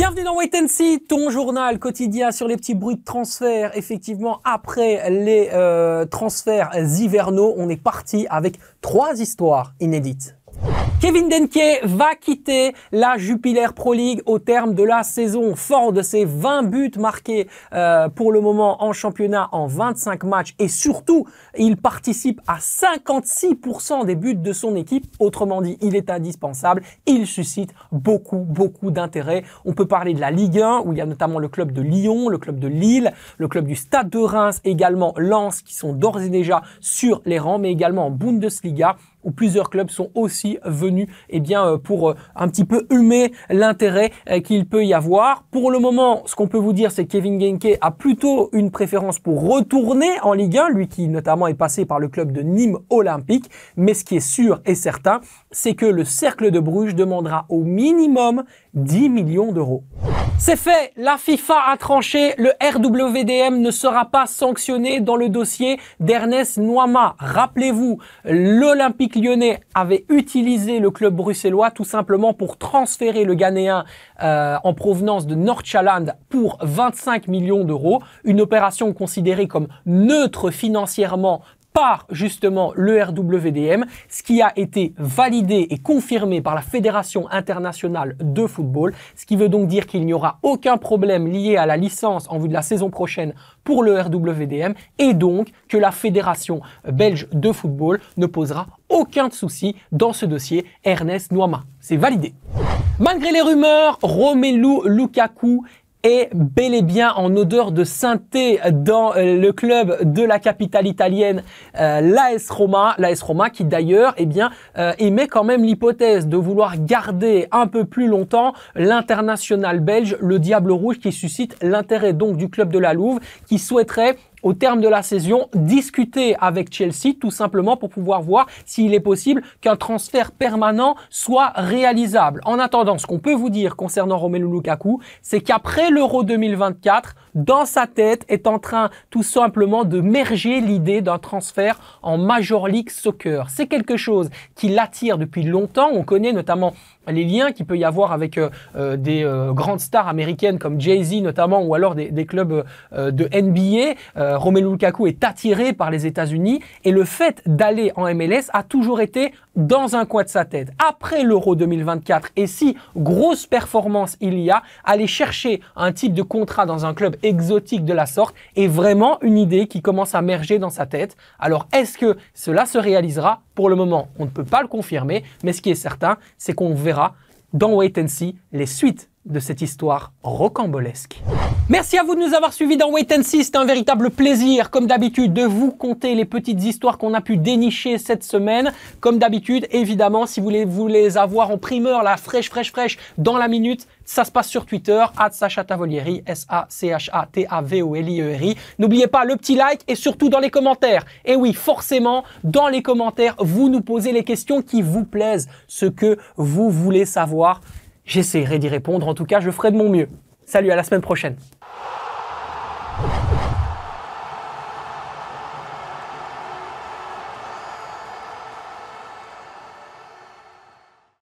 Bienvenue dans Wait and See, ton journal quotidien sur les petits bruits de transfert. Effectivement, après les transferts hivernaux, on est parti avec 3 histoires inédites. Kevin Denke va quitter la Jupiler Pro League au terme de la saison. Fort de ses 20 buts marqués pour le moment en championnat en 25 matchs. Et surtout, il participe à 56% des buts de son équipe. Autrement dit, il est indispensable. Il suscite beaucoup d'intérêt. On peut parler de la Ligue 1, où il y a notamment le club de Lyon, le club de Lille, le club du Stade de Reims, également Lens, qui sont d'ores et déjà sur les rangs, mais également en Bundesliga, où plusieurs clubs sont aussi venus pour un petit peu humer l'intérêt qu'il peut y avoir. Pour le moment, ce qu'on peut vous dire, c'est que Kevin Denke a plutôt une préférence pour retourner en Ligue 1, lui qui notamment est passé par le club de Nîmes Olympique. Mais ce qui est sûr et certain, c'est que le Cercle de Bruges demandera au minimum 10 millions d'euros. C'est fait, la FIFA a tranché, le RWDM ne sera pas sanctionné dans le dossier d'Ernest Nuama. Rappelez-vous, l'Olympique Lyonnais avait utilisé le club bruxellois tout simplement pour transférer le Ghanéen en provenance de Nordsjælland pour 25 millions d'euros. Une opération considérée comme neutre financièrement par justement le RWDM, ce qui a été validé et confirmé par la Fédération internationale de football, ce qui veut donc dire qu'il n'y aura aucun problème lié à la licence en vue de la saison prochaine pour le RWDM et donc que la Fédération belge de football ne posera aucun souci dans ce dossier Ernest Nuama. C'est validé. Malgré les rumeurs, Romelu Lukaku est bel et bien en odeur de sainteté dans le club de la capitale italienne, l'AS Roma. L'AS Roma qui d'ailleurs émet quand même l'hypothèse de vouloir garder un peu plus longtemps l'international belge, le Diable Rouge, qui suscite l'intérêt donc du club de la Louve, qui souhaiterait au terme de la saison, discuter avec Chelsea tout simplement pour pouvoir voir s'il est possible qu'un transfert permanent soit réalisable. En attendant, ce qu'on peut vous dire concernant Romelu Lukaku, c'est qu'après l'Euro 2024, dans sa tête est en train tout simplement de merger l'idée d'un transfert en Major League Soccer. C'est quelque chose qui l'attire depuis longtemps. On connaît notamment les liens qu'il peut y avoir avec des grandes stars américaines comme Jay-Z notamment, ou alors des clubs de NBA. Romelu Lukaku est attiré par les États-Unis et le fait d'aller en MLS a toujours été dans un coin de sa tête. Après l'Euro 2024, et si grosse performance il y a, aller chercher un type de contrat dans un club exotique de la sorte est vraiment une idée qui commence à merger dans sa tête. Alors est-ce que cela se réalisera? Pour le moment, on ne peut pas le confirmer, mais ce qui est certain, c'est qu'on verra dans Wait and See les suites de cette histoire rocambolesque. Merci à vous de nous avoir suivis dans Wait and See. C'est un véritable plaisir, comme d'habitude, de vous conter les petites histoires qu'on a pu dénicher cette semaine. Comme d'habitude, évidemment, si vous voulez les avoir en primeur, la fraîche, dans la minute, ça se passe sur Twitter, @SachaTavolieri, SachaTavolieri. N'oubliez pas le petit like et surtout dans les commentaires. Et oui, forcément, dans les commentaires, vous nous posez les questions qui vous plaisent, ce que vous voulez savoir. J'essaierai d'y répondre. En tout cas, je ferai de mon mieux. Salut, à la semaine prochaine.